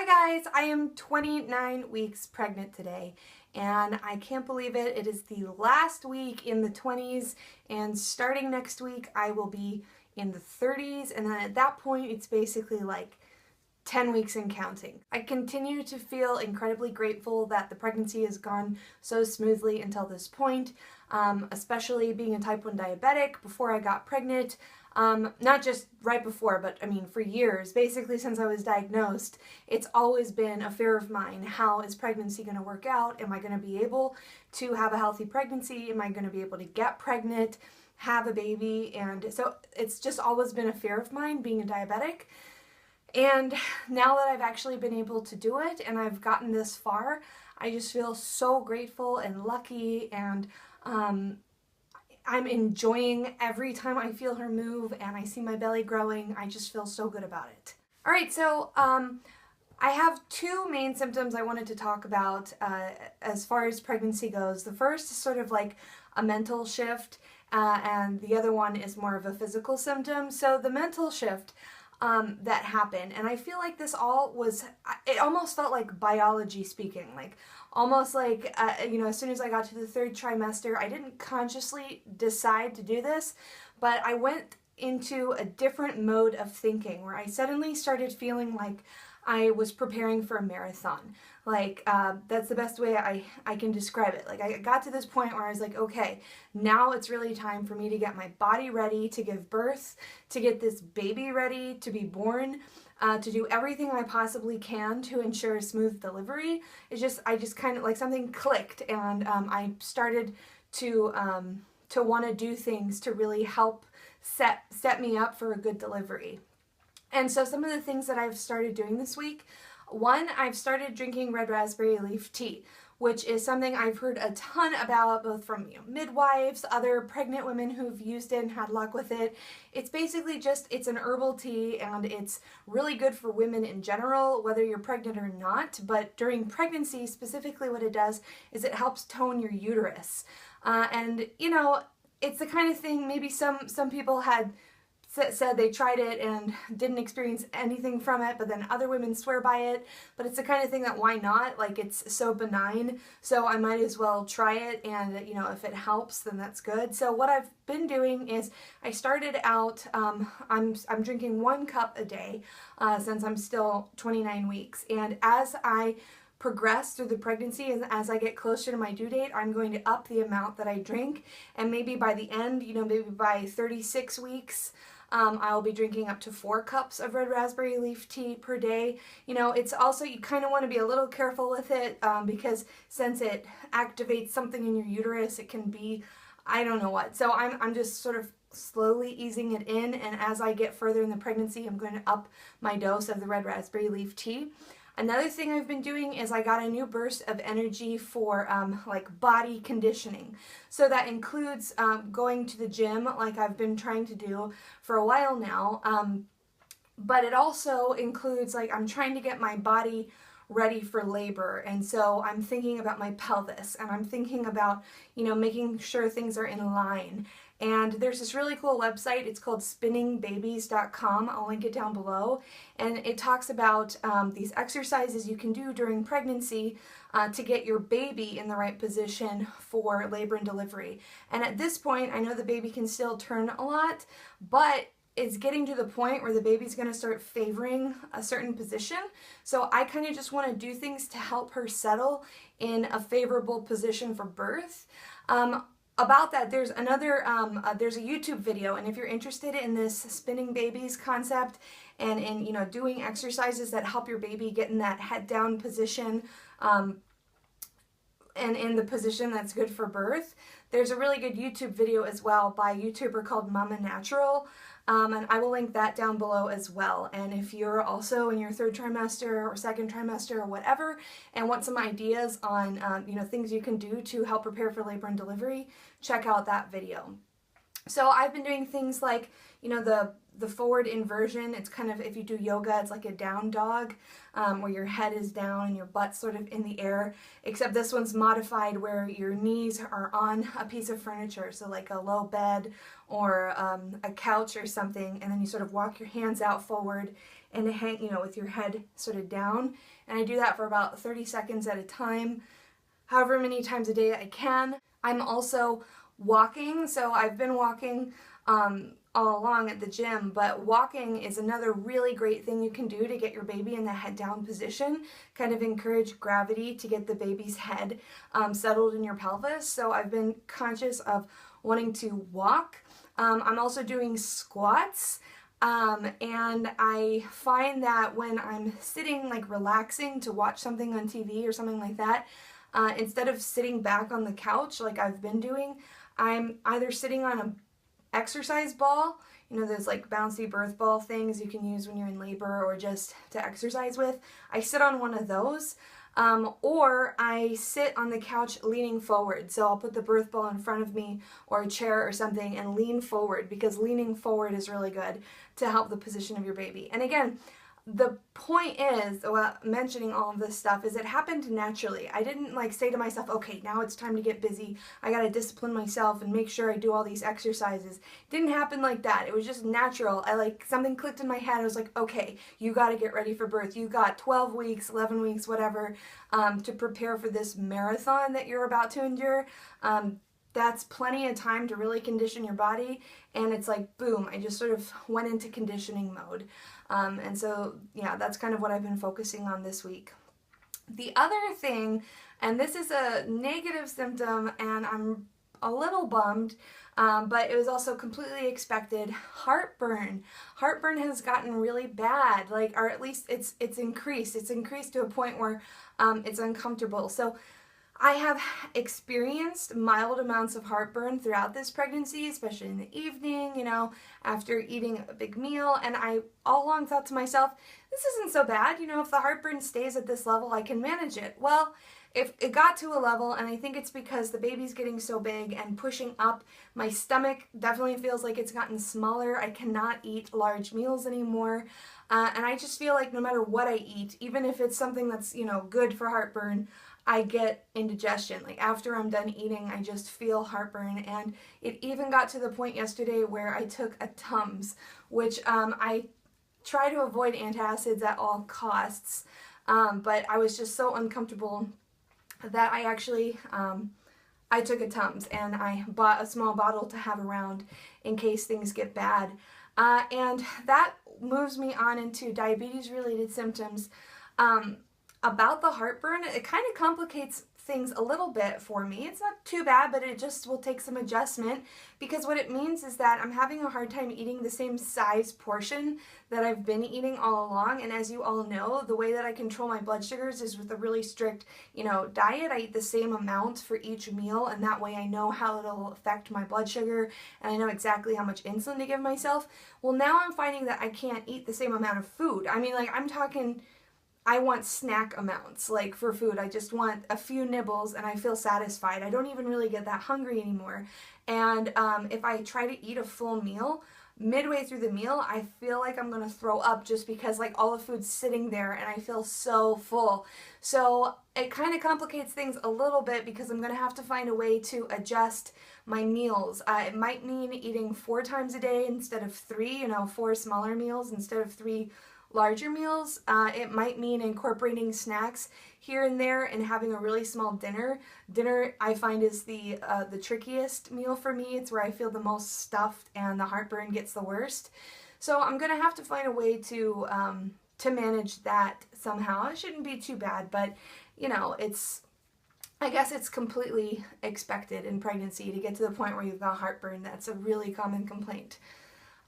Hi guys, I am 29 weeks pregnant today and I can't believe it. It is the last week in the 20s and starting next week I will be in the 30s, and then at that point it's basically like 10 weeks and counting. I continue to feel incredibly grateful that the pregnancy has gone so smoothly until this point, especially being a type 1 diabetic. Before I got pregnant, not just right before, but I mean for years, basically since I was diagnosed, it's always been a fear of mine. How is pregnancy going to work out? Am I going to be able to have a healthy pregnancy? Am I going to be able to get pregnant, have a baby? And so it's just always been a fear of mine, being a diabetic. And now that I've actually been able to do it and I've gotten this far, I just feel so grateful and lucky, and I'm enjoying every time I feel her move and I see my belly growing. I just feel so good about it. All right, so I have two main symptoms I wanted to talk about as far as pregnancy goes. The first is sort of like a mental shift, and the other one is more of a physical symptom. So the mental shift that happened, and I feel like this all was, it almost felt like biology speaking, like almost like, as soon as I got to the third trimester, I didn't consciously decide to do this, but I went into a different mode of thinking where I suddenly started feeling like I was preparing for a marathon. Like, that's the best way I can describe it. Like, I got to this point where I was like, okay, now it's really time for me to get my body ready to give birth, to get this baby ready to be born, to do everything I possibly can to ensure a smooth delivery. I just kind of, like, something clicked, and I started to want to do things to really help set me up for a good delivery. And so some of the things that I've started doing this week: one, I've started drinking red raspberry leaf tea, which is something I've heard a ton about, both from midwives, other pregnant women who've used it and had luck with it. It's basically it's an herbal tea, and it's really good for women in general, whether you're pregnant or not. But during pregnancy, specifically what it does is it helps tone your uterus. It's the kind of thing, maybe some people had said they tried it and didn't experience anything from it, but then other women swear by it. But it's the kind of thing that, why not? Like, it's so benign, so I might as well try it, and if it helps, then that's good. So what I've been doing is, I started out, I'm drinking 1 cup a day since I'm still 29 weeks, and as I progress through the pregnancy and as I get closer to my due date, I'm going to up the amount that I drink, and maybe by the end, maybe by 36 weeks, I'll be drinking up to 4 cups of red raspberry leaf tea per day. It's also, you kind of want to be a little careful with it, because since it activates something in your uterus, it can be, I don't know what. So I'm just sort of slowly easing it in, and as I get further in the pregnancy, I'm going to up my dose of the red raspberry leaf tea. Another thing I've been doing is I got a new burst of energy for like body conditioning. So that includes going to the gym, like I've been trying to do for a while now. But it also includes, like, I'm trying to get my body ready for labor, and so I'm thinking about my pelvis, and I'm thinking about, making sure things are in line. And there's this really cool website, it's called spinningbabies.com, I'll link it down below, and it talks about these exercises you can do during pregnancy to get your baby in the right position for labor and delivery. And at this point, I know the baby can still turn a lot, but it's getting to the point where the baby's going to start favoring a certain position. So I kind of just want to do things to help her settle in a favorable position for birth. About that, there's there's a YouTube video, and if you're interested in this spinning babies concept and in doing exercises that help your baby get in that head down position, and in the position that's good for birth, there's a really good YouTube video as well by a YouTuber called Mama Natural, and I will link that down below as well. And if you're also in your 3rd trimester or 2nd trimester or whatever, and want some ideas on things you can do to help prepare for labor and delivery, check out that video. So I've been doing things like, the forward inversion. It's kind of, if you do yoga, it's like a down dog, where your head is down and your butt's sort of in the air, except this one's modified where your knees are on a piece of furniture, so like a low bed or a couch or something, and then you sort of walk your hands out forward and hang, with your head sort of down. And I do that for about 30 seconds at a time, however many times a day I can. I'm also walking, so I've been walking all along at the gym, but walking is another really great thing you can do to get your baby in the head down position, kind of encourage gravity to get the baby's head settled in your pelvis. So I've been conscious of wanting to walk. I'm also doing squats. And I find that when I'm sitting, like relaxing to watch something on TV or something like that, instead of sitting back on the couch like I've been doing, I'm either sitting on a exercise ball, those like bouncy birth ball things you can use when you're in labor or just to exercise with. I sit on one of those, or I sit on the couch leaning forward. So I'll put the birth ball in front of me or a chair or something and lean forward, because leaning forward is really good to help the position of your baby. And again, the point is, mentioning all of this stuff, is it happened naturally. I didn't like say to myself, okay, now it's time to get busy. I gotta discipline myself and make sure I do all these exercises. It didn't happen like that. It was just natural. Something clicked in my head. I was like, okay, you gotta get ready for birth. You got 12 weeks, 11 weeks, whatever, to prepare for this marathon that you're about to endure. That's plenty of time to really condition your body, and it's like, boom, I just sort of went into conditioning mode. And so, yeah, that's kind of what I've been focusing on this week. The other thing, and this is a negative symptom, and I'm a little bummed, but it was also completely expected. Heartburn. Heartburn has gotten really bad, or at least it's increased. It's increased to a point where it's uncomfortable. So I have experienced mild amounts of heartburn throughout this pregnancy, especially in the evening, after eating a big meal, and I all along thought to myself, this isn't so bad, if the heartburn stays at this level, I can manage it. Well, if it got to a level, and I think it's because the baby's getting so big and pushing up, my stomach definitely feels like it's gotten smaller. I cannot eat large meals anymore, and I just feel like no matter what I eat, even if it's something that's, good for heartburn, I get indigestion. Like after I'm done eating, I just feel heartburn, and it even got to the point yesterday where I took a Tums, which I try to avoid antacids at all costs, but I was just so uncomfortable that I actually I took a Tums, and I bought a small bottle to have around in case things get bad, and that moves me on into diabetes related symptoms. About the heartburn, it kind of complicates things a little bit for me. It's not too bad, but it just will take some adjustment, because what it means is that I'm having a hard time eating the same size portion that I've been eating all along. And as you all know, the way that I control my blood sugars is with a really strict, diet. I eat the same amount for each meal, and that way I know how it'll affect my blood sugar, and I know exactly how much insulin to give myself. Well, now I'm finding that I can't eat the same amount of food. I mean, I'm talking, I want snack amounts, for food. I just want a few nibbles and I feel satisfied. I don't even really get that hungry anymore. And if I try to eat a full meal, midway through the meal, I feel like I'm going to throw up, just because all the food's sitting there and I feel so full. So it kind of complicates things a little bit, because I'm going to have to find a way to adjust my meals. It might mean eating 4 times a day instead of 3, 4 smaller meals instead of 3 larger meals. It might mean incorporating snacks here and there and having a really small dinner. Dinner, I find, is the trickiest meal for me. It's where I feel the most stuffed and the heartburn gets the worst. So I'm gonna have to find a way to manage that somehow. It shouldn't be too bad, but I guess it's completely expected in pregnancy to get to the point where you've got heartburn. That's a really common complaint.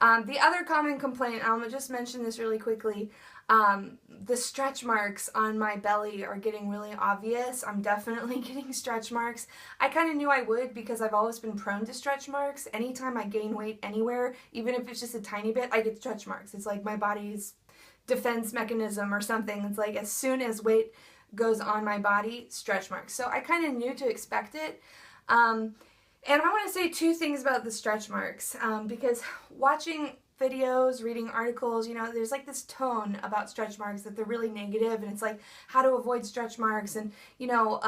The other common complaint, I'm going to just mention this really quickly, the stretch marks on my belly are getting really obvious. I'm definitely getting stretch marks. I kind of knew I would, because I've always been prone to stretch marks. Anytime I gain weight anywhere, even if it's just a tiny bit, I get stretch marks. It's like my body's defense mechanism or something. It's like as soon as weight goes on my body, stretch marks. So I kind of knew to expect it. And I want to say 2 things about the stretch marks, because watching videos, reading articles, you know, there's like this tone about stretch marks that they're really negative, and it's like how to avoid stretch marks and, you know,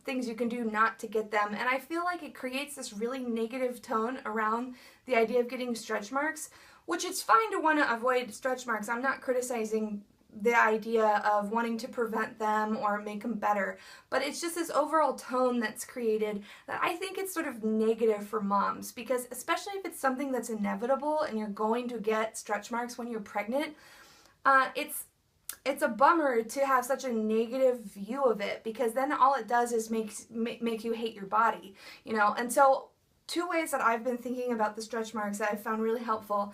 things you can do not to get them. And I feel like it creates this really negative tone around the idea of getting stretch marks, which it's fine to want to avoid stretch marks. I'm not criticizing the idea of wanting to prevent them or make them better, but it's just this overall tone that's created that I think it's sort of negative for moms, because especially if it's something that's inevitable and you're going to get stretch marks when you're pregnant, it's a bummer to have such a negative view of it, because then all it does is make you hate your body, you know. And so two ways that I've been thinking about the stretch marks that I've found really helpful.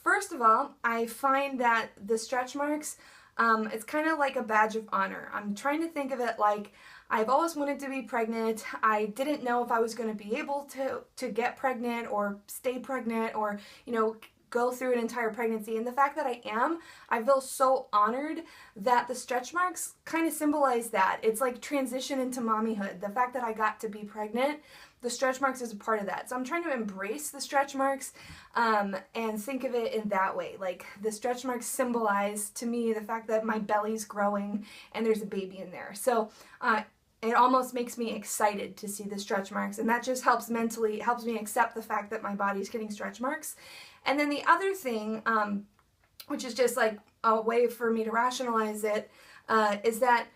First of all, I find that the stretch marks, it's kind of like a badge of honor. I'm trying to think of it like I've always wanted to be pregnant. I didn't know if I was going to be able to get pregnant or stay pregnant or, you know, go through an entire pregnancy. And the fact that I feel so honored that the stretch marks kind of symbolize that. It's like transition into mommyhood. The fact that I got to be pregnant, the stretch marks is a part of that. So I'm trying to embrace the stretch marks and think of it in that way. Like the stretch marks symbolize to me the fact that my belly's growing and there's a baby in there. So it almost makes me excited to see the stretch marks, and that just helps me accept the fact that my body's getting stretch marks. And then the other thing, which is just like a way for me to rationalize it, is that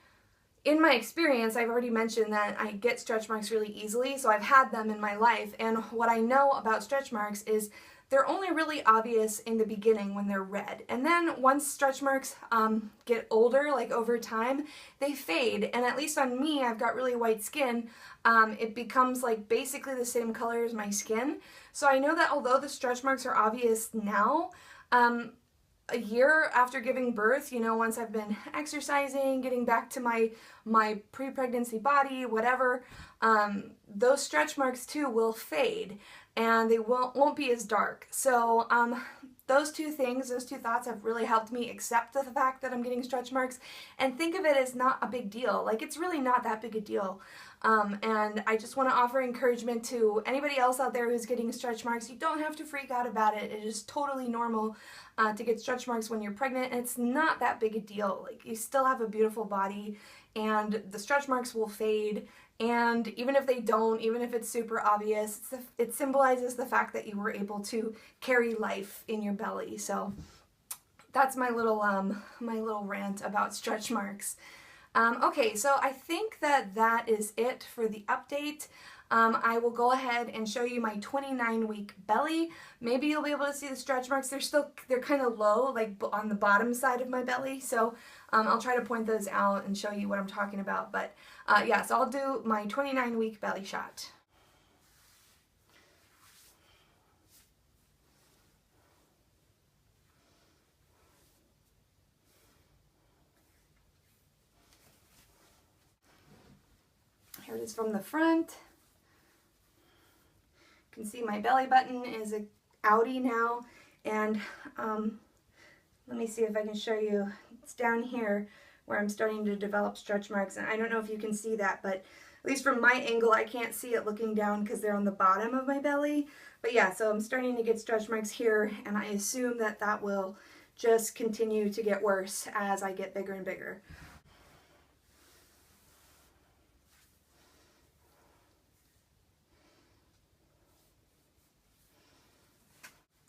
in my experience, I've already mentioned that I get stretch marks really easily, so I've had them in my life, and what I know about stretch marks is they're only really obvious in the beginning when they're red. And then once stretch marks get older, like over time, they fade. And at least on me, I've got really white skin, it becomes like basically the same color as my skin. So I know that although the stretch marks are obvious now, a year after giving birth, you know, once I've been exercising, getting back to my pre-pregnancy body, whatever, those stretch marks too will fade and they won't be as dark. So those two thoughts have really helped me accept the fact that I'm getting stretch marks and think of it as not a big deal. Like, it's really not that big a deal. And I just want to offer encouragement to anybody else out there who's getting stretch marks. You don't have to freak out about it. It is totally normal to get stretch marks when you're pregnant, and it's not that big a deal. Like, you still have a beautiful body, and the stretch marks will fade, and even if they don't, even if it's super obvious, it symbolizes the fact that you were able to carry life in your belly. So that's my little rant about stretch marks. Okay, so I think that is it for the update. I will go ahead and show you my 29-week belly. Maybe you'll be able to see the stretch marks. They're kind of low, like on the bottom side of my belly. So I'll try to point those out and show you what I'm talking about. But yeah, so I'll do my 29-week belly shot. Here it is from the front. You can see my belly button is a outie now, and let me see if I can show you. It's down here where I'm starting to develop stretch marks, and I don't know if you can see that, but at least from my angle I can't see it looking down because they're on the bottom of my belly. But yeah, so I'm starting to get stretch marks here, and I assume that will just continue to get worse as I get bigger and bigger.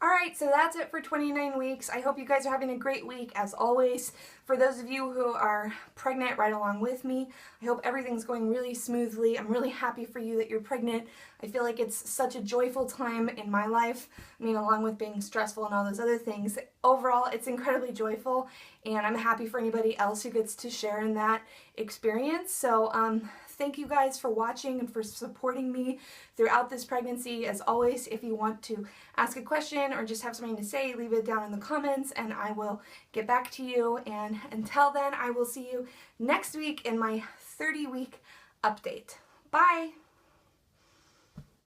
Alright, so that's it for 29 weeks. I hope you guys are having a great week, as always. For those of you who are pregnant right along with me, I hope everything's going really smoothly. I'm really happy for you that you're pregnant. I feel like it's such a joyful time in my life. I mean, along with being stressful and all those other things. Overall, it's incredibly joyful, and I'm happy for anybody else who gets to share in that experience. So, thank you guys for watching and for supporting me throughout this pregnancy. As always, if you want to ask a question or just have something to say, leave it down in the comments and I will get back to you. And until then, I will see you next week in my 30-week update. Bye!